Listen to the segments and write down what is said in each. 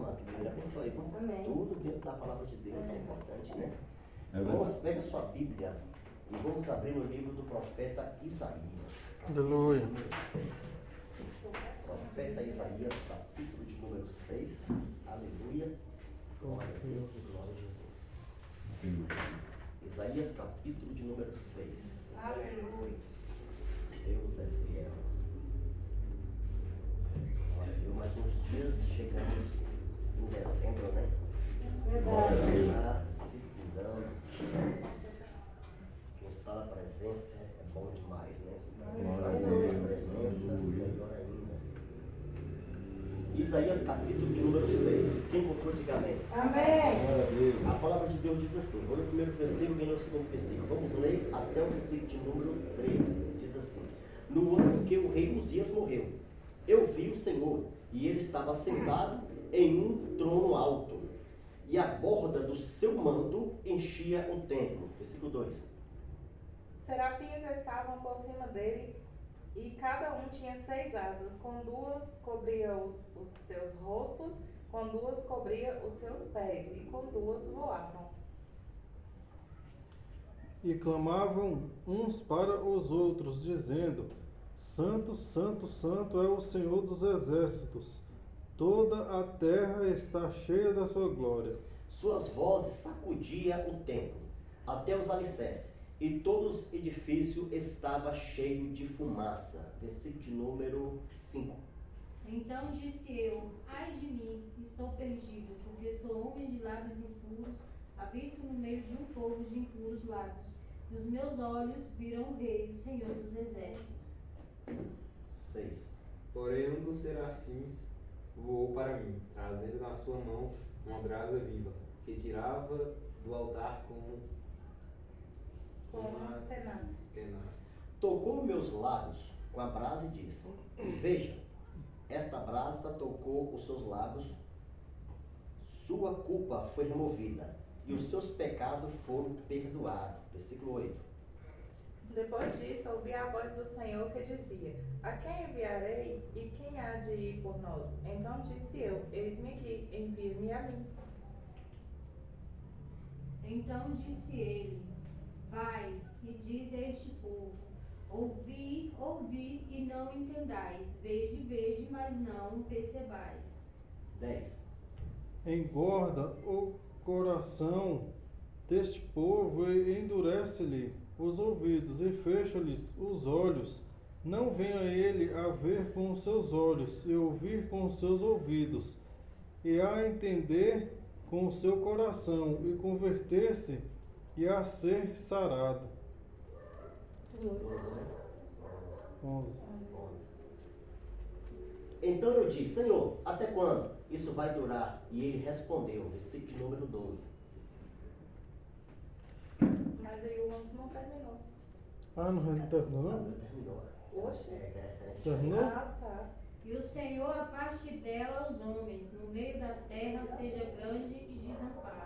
amado. Que Deus abençoe. Amém. Tudo dentro da palavra de Deus é importante, né? É Vamos, pega sua Bíblia e vamos abrir no livro do profeta Isaías. Aleluia. Número 6. Profeta Isaías, capítulo de número 6. Aleluia. Glória a Deus e glória a Jesus. Isaías, capítulo de número 6. Aleluia. Deus é fiel. Olha, eu mais uns dias chegamos em dezembro, né? Verdade. Se cuidando. Quem está na presença é bom demais, né? Glória a Sabe Deus. a presença, Aleluia. melhor ainda. Isaías capítulo de número 6. Quem encontrou, diga amém. Amém. Glória a Deus. A palavra de Deus diz assim, vou no primeiro versículo e no segundo versículo. Vamos ler até o versículo de número 13. Diz assim: No ano que o rei Uzias morreu, eu vi o Senhor, e ele estava sentado em um trono alto, e a borda do seu manto enchia o templo. Versículo 2. Serafins estavam por cima dele, e cada um tinha 6 asas, com 2 cobria os seus rostos, com 2 cobria os seus pés, e com 2 voavam. E clamavam uns para os outros, dizendo: Santo, Santo, Santo é o Senhor dos exércitos. Toda a terra está cheia da sua glória. Suas vozes sacudiam o templo, até os alicerces, e todo o edifício estava cheio de fumaça. Versículo de número 5. Então disse eu: ai de mim, estou perdido, porque sou homem de lábios impuros, habito no meio de um povo de impuros lábios. E os meus olhos viram o Rei, o Senhor dos exércitos. 6. Porém, um dos serafins voou para mim, trazendo na sua mão uma brasa viva, que tirava do altar com uma Tenaz. tenaz. Tocou meus lábios com a brasa e disse: Veja, esta brasa tocou os seus lábios, sua culpa foi removida, e os seus pecados foram perdoados. Versículo 8. Depois disso, ouvi a voz do Senhor que dizia: A quem enviarei e quem há de ir por nós? Então disse eu: Eis-me aqui, envie-me a mim. Então disse ele: vai e diz a este povo: ouvi, ouvi e não entendais, vede, mas não percebais. 10. Engorda o coração deste povo e endurece-lhe os ouvidos e fecha-lhes os olhos. Não venha ele a ver com os seus olhos e ouvir com os seus ouvidos, e a entender com o seu coração e converter-se e a ser sarado. 11. Então eu disse: Senhor, até quando isso vai durar? E ele respondeu, versículo de número 12. Mas aí o 11 não terminou. Ah, não terminou? Não, terminou. Oxe. É, que é referência. Terminou? Ah, tá. E o Senhor afaste dela os homens, no meio da terra seja grande e desamparo.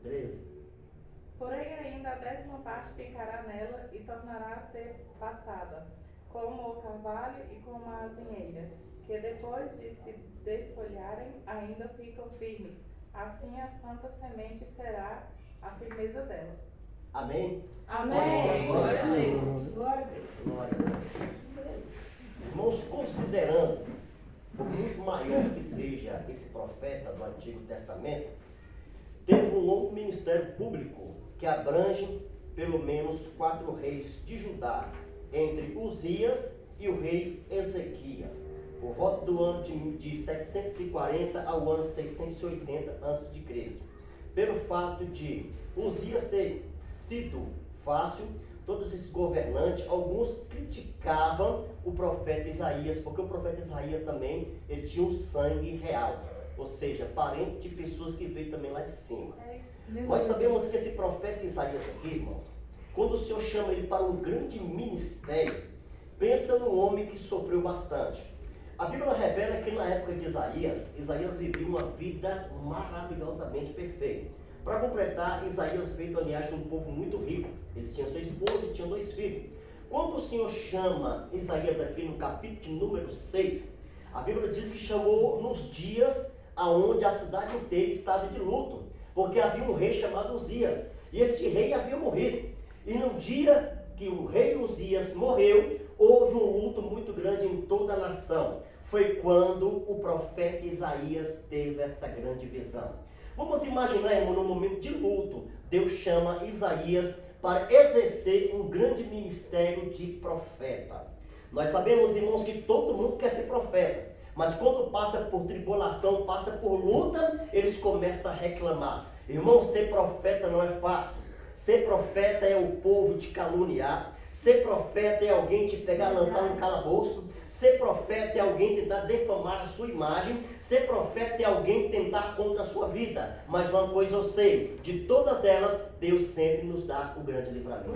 13. Porém ainda a 10ª parte ficará nela e tornará a ser pastada, como o carvalho e como a azinheira, que depois de se desfolharem ainda ficam firmes. Assim a santa semente será a firmeza dela. Amém? Amém. Glória a Deus. Glória a Deus. Irmãos, considerando, por muito maior que seja esse profeta do Antigo Testamento, teve um longo ministério público que abrange pelo menos 4 reis de Judá, entre Uzias e o rei Ezequias, por volta do ano de 740 ao ano 680 a.C. Pelo fato de Uzias ter sido fácil, todos esses governantes, alguns criticavam o profeta Isaías, porque o profeta Isaías também, ele tinha um sangue real, ou seja, parente de pessoas que veio também lá de cima. Nós sabemos que esse profeta Isaías aqui, irmãos, quando o Senhor chama ele para um grande ministério, pensa num homem que sofreu bastante. A Bíblia revela que na época de Isaías vivia uma vida maravilhosamente perfeita. Para completar, Isaías veio da linhagem de um povo muito rico. Ele tinha sua esposa e tinha 2 filhos. Quando o Senhor chama Isaías aqui no capítulo de número 6, A Bíblia diz que chamou nos dias aonde a cidade inteira estava de luto, porque havia um rei chamado Uzias, e esse rei havia morrido. E no dia que o rei Uzias morreu, houve um luto muito grande em toda a nação. Foi quando o profeta Isaías teve essa grande visão. Vamos imaginar, irmão, num momento de luto, Deus chama Isaías para exercer um grande ministério de profeta. Nós sabemos, irmãos, que todo mundo quer ser profeta, mas quando passa por tribulação, passa por luta, eles começam a reclamar. Irmão, ser profeta não é fácil. Ser profeta é o povo te caluniar. Ser profeta é alguém te pegar, lançar no calabouço. Ser profeta é alguém tentar defamar a sua imagem. Ser profeta é alguém tentar contra a sua vida. Mas uma coisa eu sei, de todas elas, Deus sempre nos dá o grande livramento.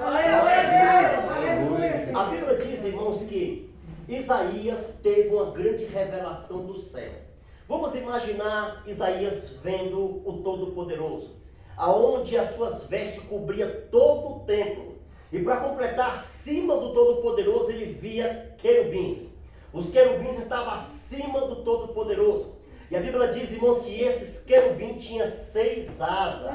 A Bíblia diz, irmãos, que Isaías teve uma grande revelação do céu. Vamos imaginar Isaías vendo o Todo-Poderoso, aonde as suas vestes cobriam todo o templo. E para completar, acima do Todo-Poderoso, ele via querubins. Os querubins estavam acima do Todo-Poderoso. E a Bíblia diz, irmãos, que esses querubins tinham 6 asas.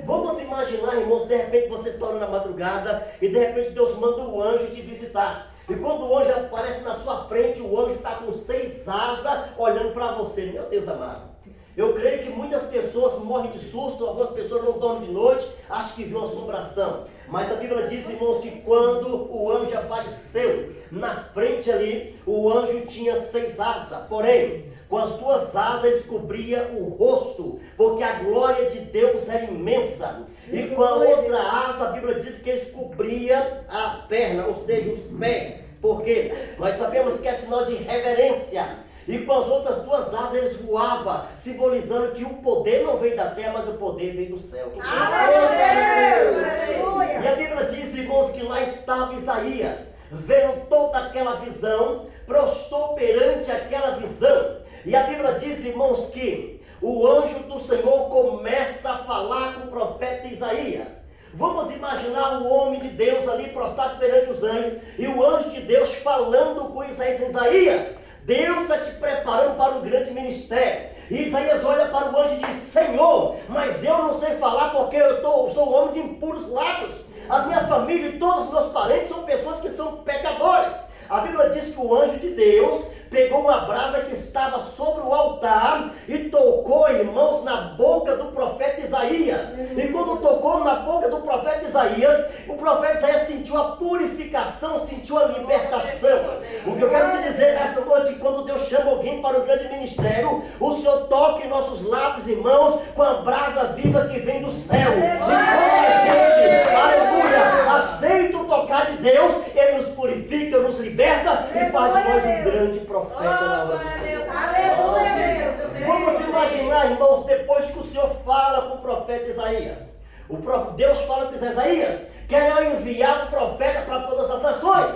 Vamos imaginar, irmãos, de repente você está orando na madrugada e de repente Deus manda o anjo te visitar. E quando o anjo aparece na sua frente, o anjo está com 6 asas olhando para você. Meu Deus amado. Eu creio que muitas pessoas morrem de susto, algumas pessoas não dormem de noite, acham que viu uma assombração. Mas a Bíblia diz, irmãos, que quando o anjo apareceu na frente ali, o anjo tinha 6 asas. Porém, com as 2 asas ele cobria o rosto, porque a glória de Deus era imensa. E com a outra asa, a Bíblia diz que ele cobria a perna, ou seja, os pés. Por quê? Nós sabemos que é sinal de reverência. E com as outras 2 asas eles voavam, simbolizando que o poder não veio da terra, mas o poder veio do céu. E a Bíblia diz, irmãos, que lá estava Isaías, vendo toda aquela visão, prostrou perante aquela visão. E a Bíblia diz, irmãos, que o anjo do Senhor começa a falar com o profeta Isaías. Vamos imaginar o homem de Deus ali prostrado perante os anjos, e o anjo de Deus falando com Isaías. Isaías, Deus está te preparando para um grande ministério. E Isaías olha para o anjo e diz, Senhor, mas eu não sei falar porque eu sou um homem de impuros lábios. A minha família e todos os meus parentes são pessoas que são pecadores. A Bíblia diz que o anjo de Deus pegou uma brasa que estava sobre o altar e tocou, irmãos, na boca do profeta Isaías. E quando tocou na boca do profeta Isaías, o profeta Isaías sentiu a purificação, sentiu a libertação. O que eu quero te dizer nessa noite, quando Deus chama alguém para o grande ministério, o Senhor toca em nossos lábios, irmãos, com a brasa viva que vem do céu. E quando a gente, aleluia, aceita o tocar de Deus, Ele nos purifica, nos liberta e faz de nós um grande profeta na obra do Senhor. Vamos imaginar, irmãos, depois que o Senhor fala com o profeta Isaías, Deus fala com Isaías, quer eu enviar um profeta para todas as nações.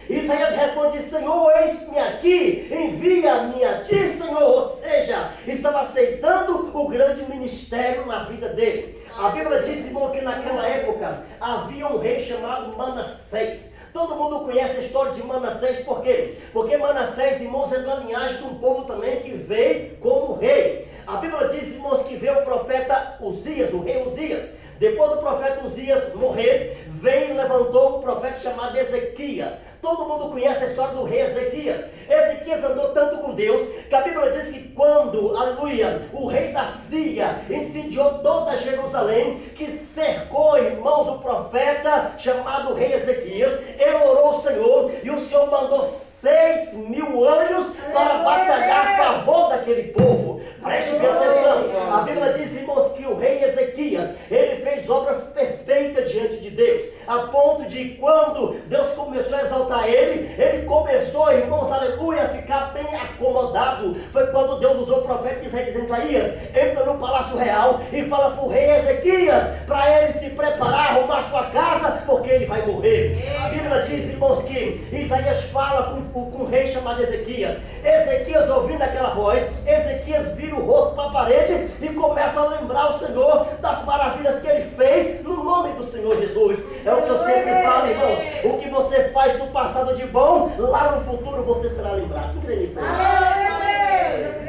Isaías responde, Senhor, eis-me aqui, envia-me a ti, Senhor. Ou seja, estava aceitando o grande ministério na vida dele. A Bíblia diz, irmão, que naquela época havia um rei chamado Manassés. Todo mundo conhece a história de Manassés, por quê? Porque Manassés, irmãos, é da linhagem de um povo também que veio como rei. A Bíblia diz, irmãos, que veio o profeta Uzias, o rei Uzias. Depois do profeta Uzias morrer, veio e levantou um profeta chamado Ezequias. Todo mundo conhece a história do rei Ezequias. Ezequias andou tanto com Deus, que a Bíblia diz que quando, aleluia, o rei da Síria incendiou toda Jerusalém, que cercou, irmãos, o profeta chamado rei Ezequias, ele orou ao Senhor, e o Senhor mandou 6.000 anjos para batalhar a favor daquele povo. Preste bem atenção. A Bíblia diz, irmãos, que o rei Ezequias, ele fez obras perfeitas diante de Deus, a ponto de quando Deus começou a exaltar ele começou, irmãos, aleluia, a ficar bem acomodado. Foi quando Deus usou o profeta Isaías, entra no palácio real e fala para o rei Ezequias, para ele se preparar, arrumar sua casa, porque ele vai morrer. A Bíblia diz, irmãos, que Isaías fala com um rei chamado Ezequias. Ezequias, ouvindo aquela voz, Ezequias vira o rosto para a parede e começa a lembrar o Senhor das maravilhas que ele fez no nome do Senhor Jesus. É o que eu sempre falo, irmãos, o que você faz no passado de bom, lá no futuro você será lembrado. Quem crê nisso aí?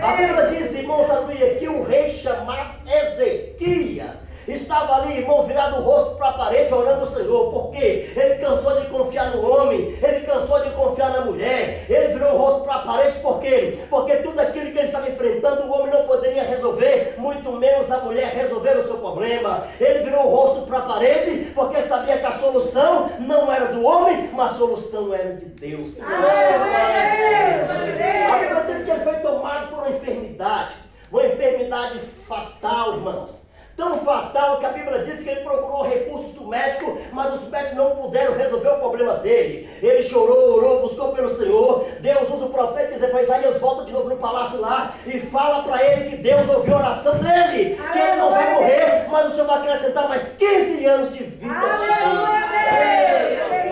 A Bíblia diz, irmãos, aleluia, que o rei chamado Ezequias estava ali, irmão, virado o rosto para a parede, orando ao Senhor. Por quê? Ele cansou de confiar no homem, ele cansou de confiar na mulher, ele virou o rosto para a parede. Por quê? Porque tudo aquilo que ele estava enfrentando, o homem não poderia resolver, muito menos a mulher resolver o seu problema. Ele virou o rosto para a parede, porque sabia que a solução não era do homem, mas a solução era de Deus. A Bíblia diz que ele foi tomado por uma enfermidade fatal, irmãos. Tão fatal que a Bíblia diz que ele procurou recursos do médico, mas os médicos não puderam resolver o problema dele. Ele chorou, orou, buscou pelo Senhor. Deus usa o profeta e diz para Isaías, volta de novo no palácio lá e fala para ele que Deus ouviu a oração dele, que ele não vai morrer, mas o Senhor vai acrescentar mais 15 anos de vida.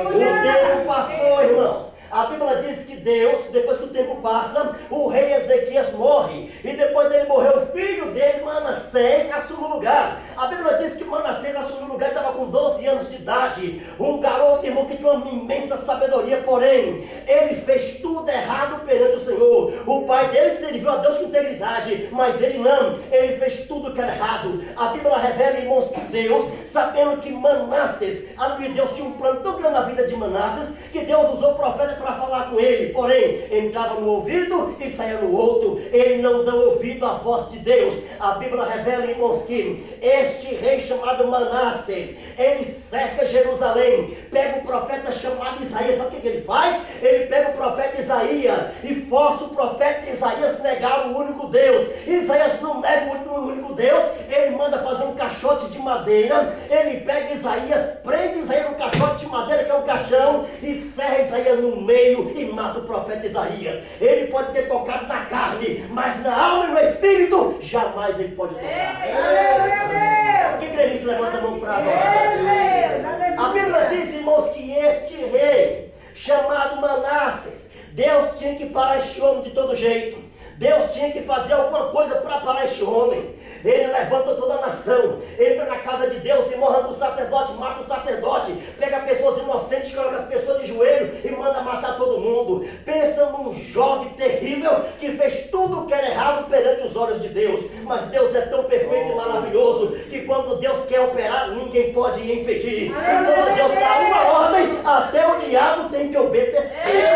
O tempo passou, irmãos. A Bíblia diz que Deus, depois que o tempo passa, o rei Ezequias morre. E depois dele morrer, o filho dele, Manassés, assume o lugar. A Bíblia diz que Manassés assumiu o lugar, estava com 12 anos de idade. Um garoto, irmão, que tinha uma imensa sabedoria, porém, ele fez tudo errado perante o Senhor. O pai dele serviu a Deus com integridade, mas ele não. Ele fez tudo que era errado. A Bíblia revela, irmãos, que Deus, sabendo que Manassés, aleluia, Deus tinha um plano tão grande na vida de Manassés, que Deus usou o profeta para falar com ele, porém, entrava no ouvido e saía no outro. Ele não deu ouvido à voz de Deus. A Bíblia revela, irmãos, que este rei chamado Manassés, ele cerca Jerusalém, pega o profeta chamado Isaías. Sabe o que ele faz? Ele pega o profeta Isaías e força o profeta Isaías a negar o único Deus. Isaías não nega o único Deus, ele manda fazer um caixote de madeira, ele pega Isaías, prende Isaías no caixote de madeira, que é o caixão, e serra Isaías no meio e mata o profeta Isaías. Ele pode ter tocado na carne, mas na alma e no espírito, jamais ele pode tocar. Quem crê nisso, levanta a mão para adorar. A Bíblia diz, irmãos, que este rei, chamado Manassés, Deus tinha que parar este homem de todo jeito. Deus tinha que fazer alguma coisa para parar este homem. Ele levanta toda a nação, entra na casa de Deus e morre o sacerdote, mata o sacerdote, pega pessoas inocentes, coloca as pessoas de joelho e manda matar todo mundo. Pensa num jovem terrível que fez tudo o que era errado perante os olhos de Deus. Mas Deus é tão perfeito e maravilhoso que quando Deus quer operar, ninguém pode impedir. E quando Deus dá uma ordem, até o diabo tem que obedecer.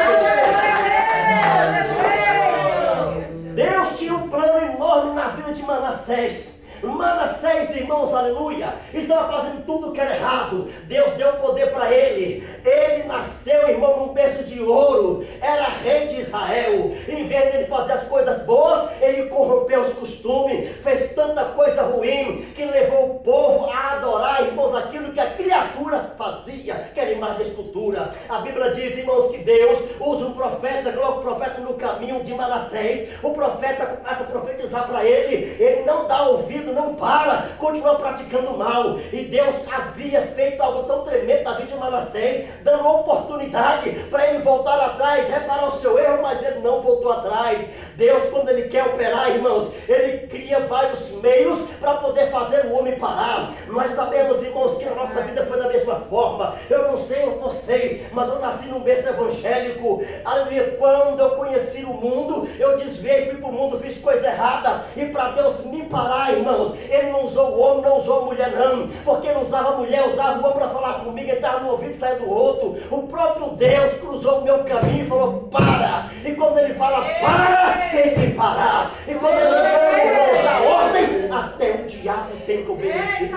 Deus tinha um plano enorme na vida de Manassés. Manassés, irmãos, aleluia, estava fazendo tudo o que era errado. Deus deu poder para ele. Ele nasceu, irmão, num berço de ouro. Era rei de Israel. Em vez de ele fazer as coisas boas, ele corrompeu os costumes, fez tanta coisa ruim que levou o povo a adorar, irmãos, aquilo que a criatura fazia, que era imagem de escultura. A Bíblia diz, irmãos, que Deus usa um profeta, coloca o profeta no caminho de Manassés. O profeta começa a profetizar para ele. Ele não dá ouvido, não para, continua praticando mal. E Deus havia feito algo tão tremendo na vida de Manassés, dando uma oportunidade para ele voltar atrás, reparar o seu erro, mas ele não voltou atrás. Deus, quando ele quer operar, irmãos, ele cria vários meios para poder fazer o homem parar. Nós sabemos, irmãos, que a nossa vida foi da mesma forma. Eu não sei vocês, mas eu nasci num berço evangélico. Aleluia. Quando eu conheci o mundo, eu desviei, fui para o mundo, fiz coisa errada, e para Deus me parar, irmãos, ele não usou o homem, não usou a mulher, não, porque ele usava a mulher, usava o homem para falar comigo, ele estava no ouvido e saia do outro. O próprio Deus cruzou o meu caminho e falou, para. E quando ele fala, para, tem que parar. E quando ele dá ordem, até o diabo tem que obedecer.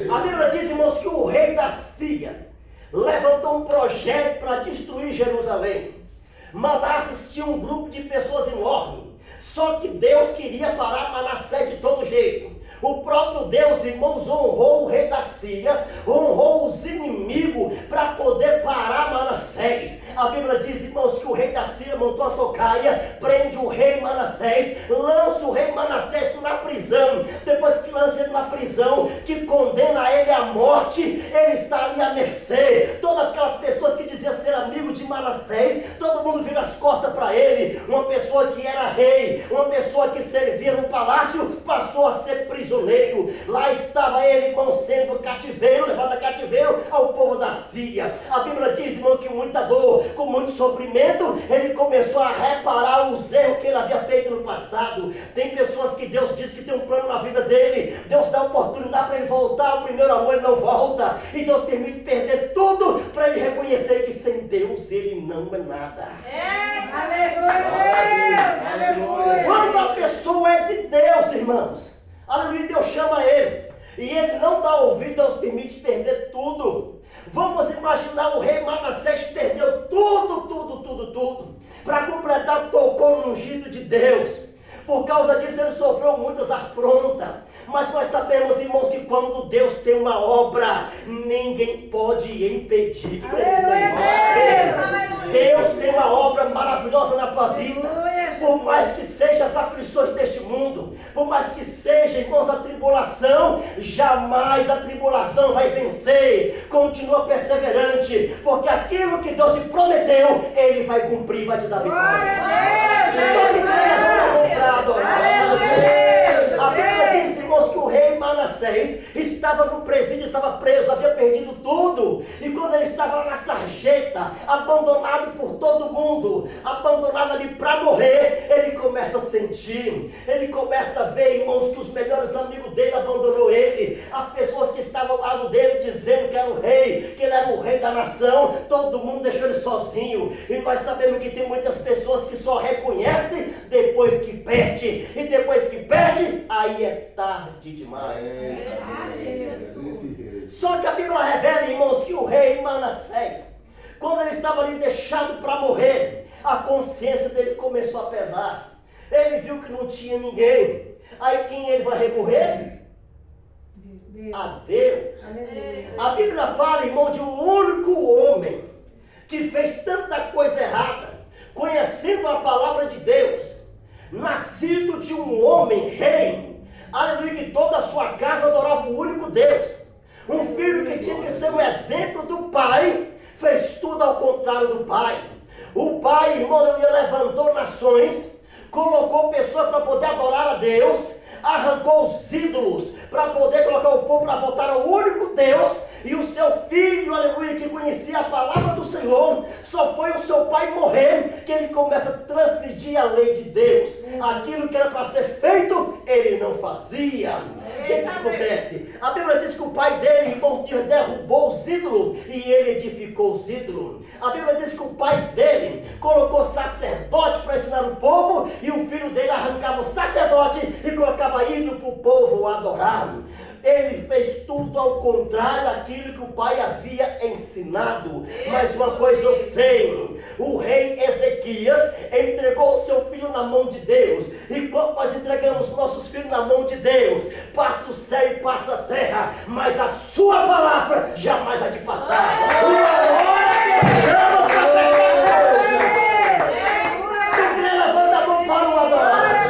A Bíblia diz, irmãos, que o rei da Síria levantou um projeto para destruir Jerusalém. Manassés tinha um grupo de pessoas enorme. Só que Deus queria parar Manassés de todo jeito. O próprio Deus, irmãos, honrou o rei da Síria, honrou os inimigos para poder parar Manassés. A Bíblia diz, irmãos, que o rei da Síria montou a tocaia, prende o rei Manassés, lança o rei Manassés na prisão. Depois que lança ele na prisão, que condena ele à morte, ele está ali à mercê. Todas aquelas pessoas que diziam ser amigo de Manassés, todo mundo vira as costas para ele. Uma pessoa que era rei, uma pessoa que servia no palácio, passou a ser prisioneiro. Lá estava ele, irmão, sendo cativeiro, levado a cativeiro ao povo da Síria. A Bíblia diz, irmão, que muita dor, passou com muito sofrimento, ele começou a reparar os erros que ele havia feito no passado. Tem pessoas que Deus diz que tem um plano na vida dele, Deus dá oportunidade para ele voltar ao primeiro amor, ele não volta, e Deus permite perder tudo para ele reconhecer que sem Deus ele não é nada. Aleluia! Quando a pessoa é de Deus, irmãos, aleluia, Deus chama ele, e ele não dá ouvido, Deus permite perder tudo. Vamos imaginar o rei Manassés perdeu tudo. Para completar, tocou no ungido de Deus. Por causa disso ele sofreu muitas afrontas. Mas nós sabemos, irmãos, que quando Deus tem uma obra, ninguém pode impedir. Deus tem uma obra maravilhosa na tua vida. Por mais que sejam as aflições deste mundo, por mais que seja, irmãos, a tribulação, jamais a tribulação vai vencer. Continua perseverante, porque aquilo que Deus te prometeu, Ele vai cumprir, vai te dar vitória. Só que crê para adorar. A Bíblia diz, irmãos, que o rei Manassés estava no presídio, estava preso, havia perdido tudo. E quando ele estava lá na sarjeta, abandonado por todo mundo, abandonado ali para morrer, ele começa a sentir, ele começa a ver, irmãos, que os melhores amigos dele abandonou ele. As pessoas que estavam ao lado dele dizendo que era o rei, que ele era o rei da nação, todo mundo deixou ele sozinho. E nós sabemos que tem muitas pessoas que só reconhecem depois que perde. E depois que perde, aí é tarde demais. Só que a Bíblia revela, irmãos, que o rei Manassés, quando ele estava ali deixado para morrer, a consciência dele começou a pesar. Ele viu que não tinha ninguém. Aí quem ele vai recorrer? A Deus. A Bíblia fala, irmão, de um único homem que fez tanta coisa errada, conhecendo a palavra de Deus, nascido de um homem rei, aleluia, que toda a sua casa adorava o único Deus. Um filho que tinha que ser um exemplo do pai, fez tudo ao contrário do pai. O pai, irmão, aleluia, levantou nações, colocou pessoas para poder adorar a Deus, arrancou os ídolos para poder colocar o povo para voltar ao único Deus. E o seu filho, aleluia, que conhecia a palavra do Senhor, só foi o seu pai morrer que ele começa a transgredir a lei de Deus. Aquilo que era para ser feito, ele não fazia. O que acontece? A Bíblia diz que o pai dele, irmão, derrubou os ídolos e ele edificou os ídolos. A Bíblia diz que o pai dele colocou sacerdote para ensinar o povo, e o filho dele arrancava o sacerdote e colocava ídolo para o povo adorar. Ele fez tudo ao contrário daquilo que o pai havia ensinado. Mas uma coisa eu sei, o rei Ezequias entregou o seu filho na mão de Deus. E quando nós entregamos nossos filhos na mão de Deus, passa o céu e passa a terra, mas a sua palavra jamais há de passar. Uma hora que chama para prestar. Tu queria levantar a mão para o adorar.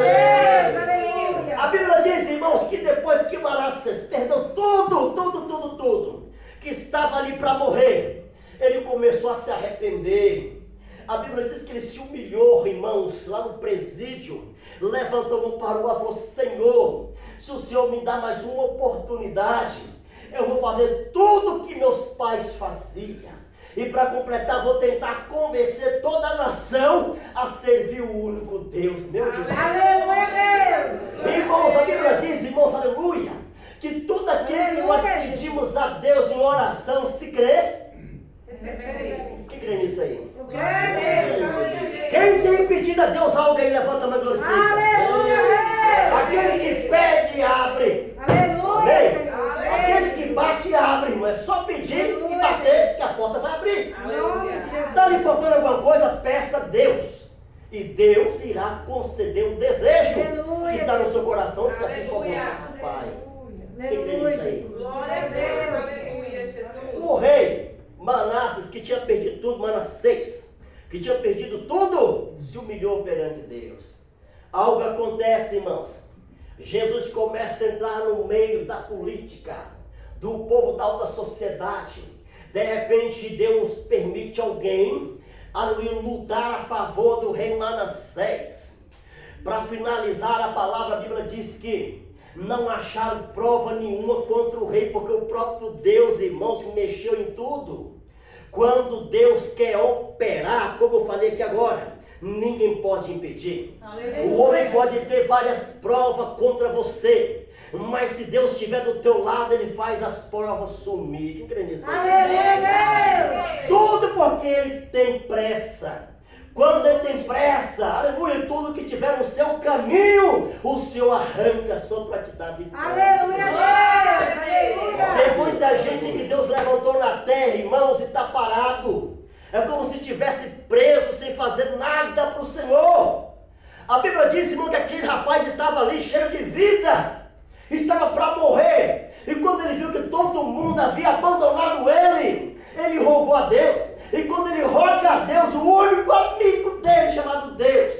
A Bíblia diz, irmãos, que depois que Manassés perdeu tudo, que estava ali para morrer, ele começou a se arrepender. A Bíblia diz que ele se humilhou, irmãos, lá no presídio, levantou a mão para o ar e falou: Senhor, se o Senhor me dá mais uma oportunidade, eu vou fazer tudo que meus pais faziam. E para completar, vou tentar convencer toda a nação a servir o único Deus, meu Jesus. Irmãos, a Bíblia diz, irmãos, aleluia, que tudo aquilo que nós pedimos a Deus em oração, se crê. Quem crê nisso aí? Quem tem pedido a Deus algo aí, levanta a mão e glorifica. Aquele que pede, abre. Amém? Aquele que bate, abre, irmão. É só pedir e bater que a porta vai abrir. Está lhe faltando alguma coisa? Peça a Deus. E Deus irá conceder o desejo que está no seu coração, se assim for vontade do Pai. Quem crê nisso aí? Glória a Deus, aleluia, Jesus. O rei Manassés, que tinha perdido tudo, Manassés, que tinha perdido tudo, se humilhou perante Deus. Algo acontece, irmãos. Jesus começa a entrar no meio da política, do povo da alta sociedade. De repente, Deus permite alguém lutar a favor do rei Manassés. Para finalizar a palavra, a Bíblia diz que não acharam prova nenhuma contra o rei, porque o próprio Deus, irmãos, mexeu em tudo. Quando Deus quer operar, como eu falei aqui agora, ninguém pode impedir. O homem pode ter várias provas contra você, mas se Deus estiver do teu lado, Ele faz as provas sumir. Quem crê nisso? Aleluia, Tudo porque Ele tem pressa. Quando Ele tem pressa, aleluia, tudo que tiver no seu caminho, o Senhor arranca só para te dar vitória. aleluia, Deus, aleluia. Tem muita gente que Deus levantou na terra, irmãos, e está parado. É como se estivesse preso, sem fazer nada para o Senhor. A Bíblia diz, irmão, que aquele rapaz estava ali cheio de vida, estava para morrer. E quando ele viu que todo mundo havia abandonado ele rogou a Deus. E quando ele roga a Deus, o único amigo dele, chamado Deus,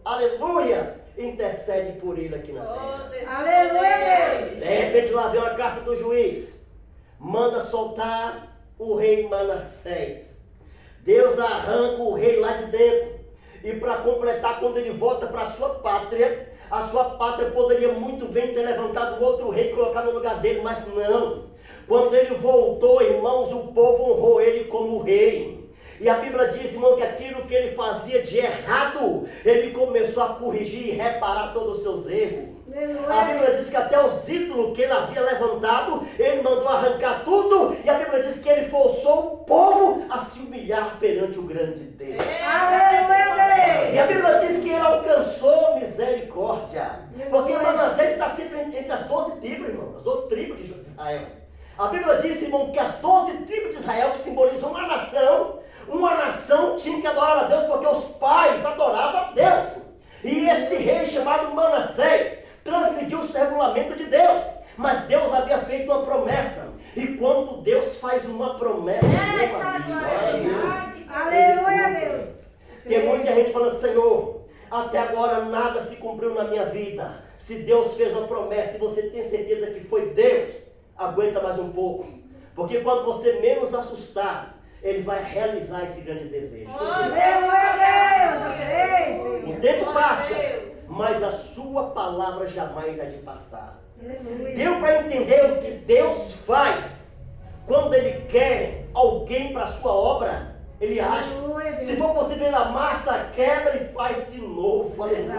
aleluia, intercede por ele aqui na terra. Aleluia, Deus. De repente lá vem uma carta do juiz, manda soltar o rei Manassés. Deus arranca o rei lá de dentro. E para completar, quando ele volta para a sua pátria poderia muito bem ter levantado outro rei e colocar no lugar dele, mas não. Quando ele voltou, irmãos, o povo honrou ele como rei. E a Bíblia diz, irmão, que aquilo que ele fazia de errado, ele começou a corrigir e reparar todos os seus erros. A Bíblia diz que até os ídolos que ele havia levantado, ele mandou arrancar tudo. E a Bíblia diz que ele forçou o povo a se humilhar perante o grande Deus. Aleluia, E a Bíblia diz que ele alcançou misericórdia. Porque Manassés está sempre entre as 12 tribos, irmão. As 12 tribos de Israel. A Bíblia diz, irmão, que as 12 tribos de Israel, que simbolizam uma nação tinha que adorar a Deus, porque os pais adoravam a Deus. E esse rei chamado Manassés transgrediu o regulamento de Deus. Mas Deus havia feito uma promessa. E quando Deus faz uma promessa, meu amigo, aleluia, Deus. tem muita gente falando, Senhor, até agora nada se cumpriu na minha vida. Se Deus fez uma promessa e você tem certeza que foi Deus, aguenta mais um pouco. Porque quando você menos assustar, Ele vai realizar esse grande desejo. Aleluia, Deus. O tempo passa, mas a sua palavra jamais há de passar. Deu para entender o que Deus faz quando Ele quer alguém para a sua obra? Ele age. Se for possível, Ele amassa, quebra e faz de novo. Aleluia,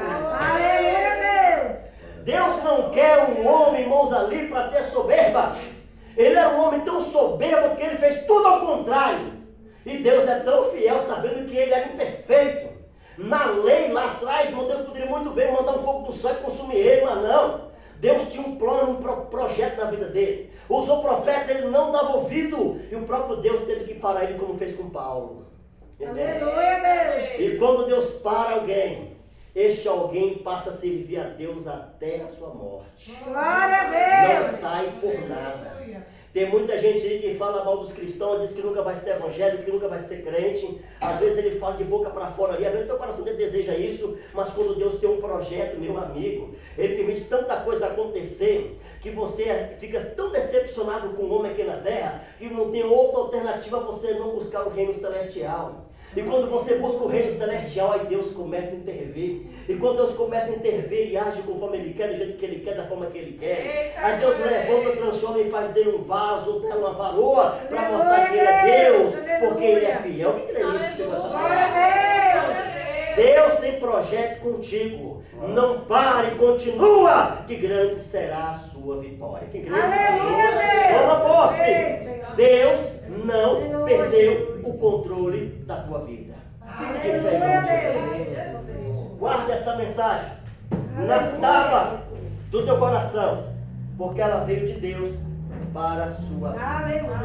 Deus. Deus não quer um homem, irmãos, ali para ter soberba. Ele era um homem tão soberbo que ele fez tudo ao contrário. E Deus é tão fiel, sabendo que ele era imperfeito. Na lei, lá atrás, irmão, Deus poderia muito bem mandar um fogo do céu e consumir ele, mas não. Deus tinha um plano, um projeto na vida dele. Usou o profeta, ele não dava ouvido. E o próprio Deus teve que parar ele, como fez com Paulo. Aleluia, Deus. E quando Deus para alguém, este alguém passa a servir a Deus até a sua morte. Glória a Deus. Não sai por nada. Tem muita gente aí que fala mal dos cristãos, diz que nunca vai ser evangélico, que nunca vai ser crente. Às vezes ele fala de boca para fora ali, às vezes o teu coração dele deseja isso, mas quando Deus tem um projeto, meu amigo, Ele permite tanta coisa acontecer, que você fica tão decepcionado com o homem aqui na terra, que não tem outra alternativa a você não buscar o reino celestial. E quando você busca o reino celestial, aí Deus começa a intervir. E quando Deus começa a intervir e age conforme Ele quer, do jeito que Ele quer, da forma que Ele quer, aí Deus levanta, transforma e faz dele um vaso, dela uma varoa, para mostrar que Ele é Deus, porque Ele é fiel. Quem crê nisso que essa palavra? Deus tem projeto contigo. Não pare, continua, que grande será a sua vitória. Quem crê? Toma posse. Deus não perdeu o controle da tua vida. Fica de pé, irmão de Deus. Guarda esta mensagem na tábua do teu coração, porque ela veio de Deus para a sua vida.